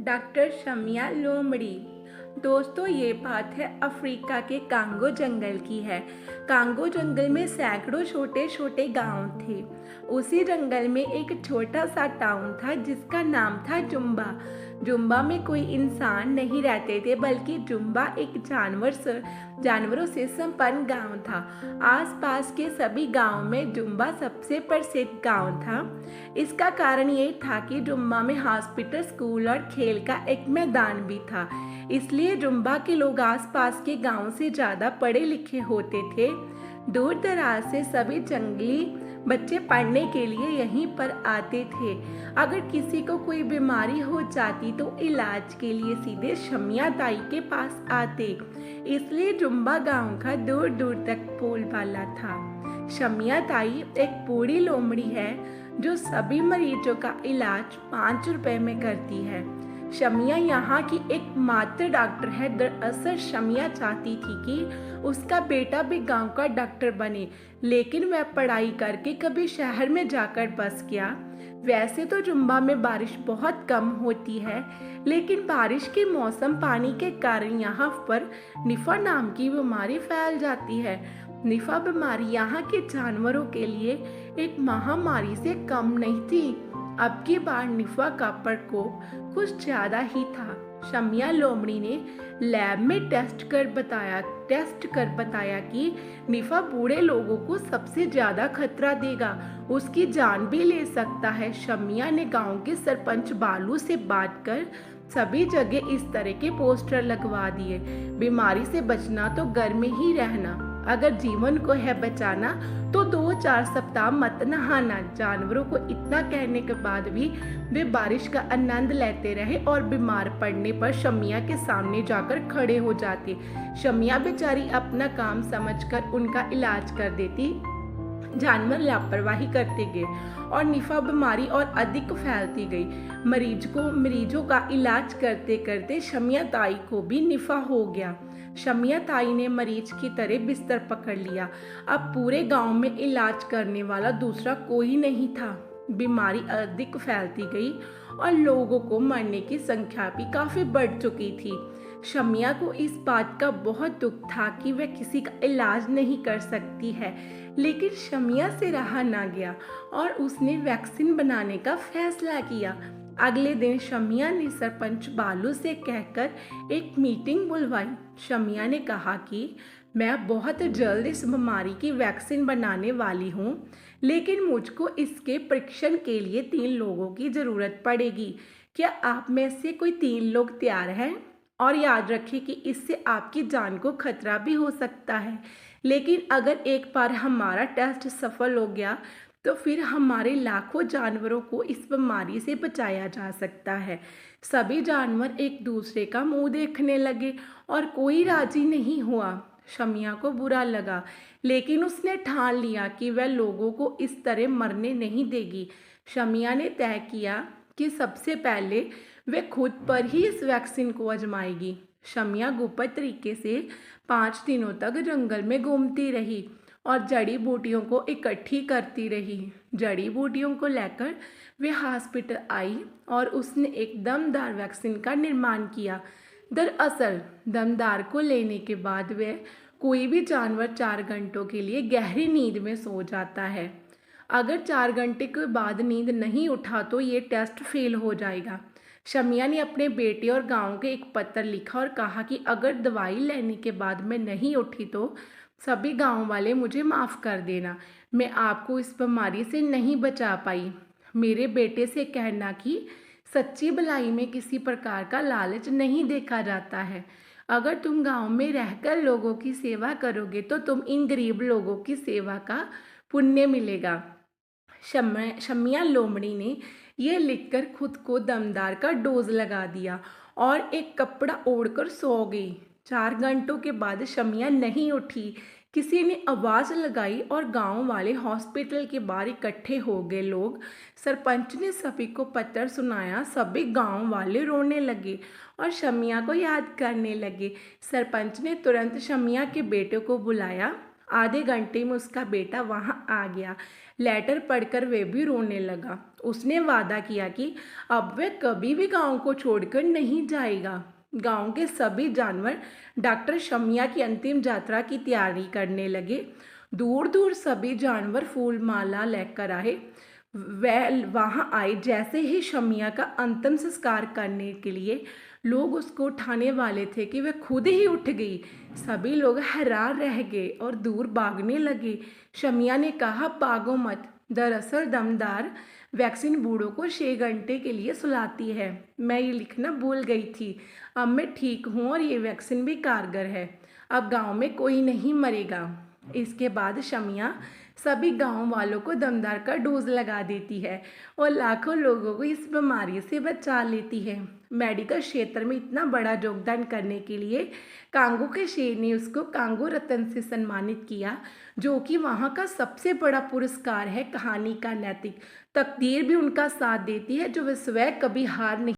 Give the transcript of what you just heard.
Doctor शमिया लोमड़ी। दोस्तों, ये बात है अफ्रीका के कांगो जंगल की है। कांगो जंगल में सैकड़ों छोटे छोटे गांव थे। उसी जंगल में एक छोटा सा टाउन था जिसका नाम था जुम्बा। जुम्बा में कोई इंसान नहीं रहते थे, बल्कि जुम्बा एक जानवरों से संपन्न गांव था। आसपास के सभी गांव में जुम्बा सबसे प्रसिद्ध गांव था। इसका कारण ये था कि जुम्बा में हॉस्पिटल, स्कूल और खेल का एक मैदान भी था। इसलिए जुम्बा के लोग आसपास के गांव से ज़्यादा पढ़े लिखे होते थे। दूर दराज से सभी जंगली बच्चे पढ़ने के लिए यहीं पर आते थे। अगर किसी को कोई बीमारी हो जाती तो इलाज के लिए सीधे शमिया ताई के पास आते। इसलिए जुम्बा गांव का दूर दूर तक बोलबाला था। शमिया ताई एक बूढ़ी लोमड़ी है जो सभी मरीजों का इलाज 5 रुपए में करती है। शमिया यहाँ की एकमात्र डॉक्टर है। दरअसल शमिया चाहती थी कि उसका बेटा भी गांव का डॉक्टर बने, लेकिन वह पढ़ाई करके कभी शहर में जाकर बस गया। वैसे तो जुम्बा में बारिश बहुत कम होती है, लेकिन बारिश के मौसम पानी के कारण यहाँ पर निफा नाम की बीमारी फैल जाती है। निफा बीमारी यहाँ के जानवरों के लिए एक महामारी से कम नहीं थी। अब की बार निफा का प्रकोप कुछ ज्यादा ही था। शमिया लोमड़ी ने लैब में टेस्ट कर बताया कि निफा बूढ़े लोगों को सबसे ज्यादा खतरा देगा, उसकी जान भी ले सकता है। शमिया ने गांव के सरपंच बालू से बात कर सभी जगह इस तरह के पोस्टर लगवा दिए। बीमारी से बचना तो घर में ही रहना, अगर जीवन को है बचाना तो 2-4 सप्ताह मत नहाना। जानवरों को इतना कहने के बाद भी वे बारिश का आनंद लेते रहे और बीमार पड़ने पर शमिया के सामने जाकर खड़े हो जाते। शमिया बेचारी अपना काम समझकर उनका इलाज कर देती। जानवर लापरवाही करते गए और निफा बीमारी और अधिक फैलती गई। मरीजों का इलाज करते करते शमिया ताई को भी निफा हो गया। शमिया ताई ने मरीज की तरह बिस्तर पकड़ लिया। अब पूरे गांव में इलाज करने वाला दूसरा कोई नहीं था। बीमारी अधिक फैलती गई और लोगों को मरने की संख्या भी काफी बढ़ चुकी थी। शमिया को इस बात का बहुत दुख था कि वह किसी का इलाज नहीं कर सकती है, लेकिन शमिया से रहा ना गया और उसने वैक्सीन बनाने का फैसला किया। अगले दिन शमिया ने सरपंच बालू से कहकर एक मीटिंग बुलवाई। शमिया ने कहा कि मैं बहुत जल्द इस बीमारी की वैक्सीन बनाने वाली हूँ, लेकिन मुझको इसके परीक्षण के लिए 3 लोगों की ज़रूरत पड़ेगी। क्या आप में से कोई 3 लोग तैयार हैं? और याद रखें कि इससे आपकी जान को खतरा भी हो सकता है, लेकिन अगर एक बार हमारा टेस्ट सफल हो गया तो फिर हमारे लाखों जानवरों को इस बीमारी से बचाया जा सकता है। सभी जानवर एक दूसरे का मुंह देखने लगे और कोई राजी नहीं हुआ। शमिया को बुरा लगा, लेकिन उसने ठान लिया कि वह लोगों को इस तरह मरने नहीं देगी। शमिया ने तय किया कि सबसे पहले वे खुद पर ही इस वैक्सीन को आजमाएगी। शमिया गुप्त तरीके से 5 दिनों तक जंगल में घूमती रही और जड़ी बूटियों को इकट्ठी करती रही। जड़ी बूटियों को लेकर वे हॉस्पिटल आई और उसने एक दमदार वैक्सीन का निर्माण किया। दरअसल दमदार को लेने के बाद वे कोई भी जानवर 4 घंटों के लिए गहरी नींद में सो जाता है। अगर 4 घंटे के बाद नींद नहीं उठा तो ये टेस्ट फेल हो जाएगा। शमिया ने अपने बेटे और गांव के एक पत्र लिखा और कहा कि अगर दवाई लेने के बाद मैं नहीं उठी तो सभी गांव वाले मुझे माफ़ कर देना। मैं आपको इस बीमारी से नहीं बचा पाई। मेरे बेटे से कहना कि सच्ची भलाई में किसी प्रकार का लालच नहीं देखा जाता है। अगर तुम गांव में रहकर लोगों की सेवा करोगे तो तुम इन गरीब लोगों की सेवा का पुण्य मिलेगा। शमिया लोमड़ी ने यह लिखकर खुद को दमदार का डोज लगा दिया और एक कपड़ा ओढ़कर सो गई। 4 घंटों के बाद शमिया नहीं उठी। किसी ने आवाज़ लगाई और गांव वाले हॉस्पिटल के बाहर इकट्ठे हो गए। लोग सरपंच ने सभी को पत्र सुनाया। सभी गांव वाले रोने लगे और शमिया को याद करने लगे। सरपंच ने तुरंत शमिया के बेटे को बुलाया आधे घंटे में उसका बेटा वहाँ आ गया। लेटर पढ़कर वे भी रोने लगा। उसने वादा किया कि अब वह कभी भी गांव को छोड़कर नहीं जाएगा। गांव के सभी जानवर डॉक्टर शमिया की अंतिम यात्रा की तैयारी करने लगे। दूर दूर सभी जानवर फूल माला लेकर आए। वह वहाँ आए। जैसे ही शमिया का अंतिम संस्कार करने के लिए लोग उसको उठाने वाले थे कि वह खुद ही उठ गई। सभी लोग हैरान रह गए और दूर भागने लगे। शमिया ने कहा, भागो मत, दरअसल दमदार वैक्सीन बूढ़ों को 6 घंटे के लिए सुलाती है। मैं ये लिखना भूल गई थी। अब मैं ठीक हूँ और ये वैक्सीन भी कारगर है। अब गांव में कोई नहीं मरेगा। इसके बाद शमिया सभी गांव वालों को दमदार का डोज लगा देती है और लाखों लोगों को इस बीमारी से बचा लेती है। मेडिकल क्षेत्र में इतना बड़ा योगदान करने के लिए कांगो के शेर ने उसको कांगो रत्न से सम्मानित किया, जो कि वहाँ का सबसे बड़ा पुरस्कार है। कहानी का नैतिक तकदीर भी उनका साथ देती है, जो वे स्वयं कभी हार नहीं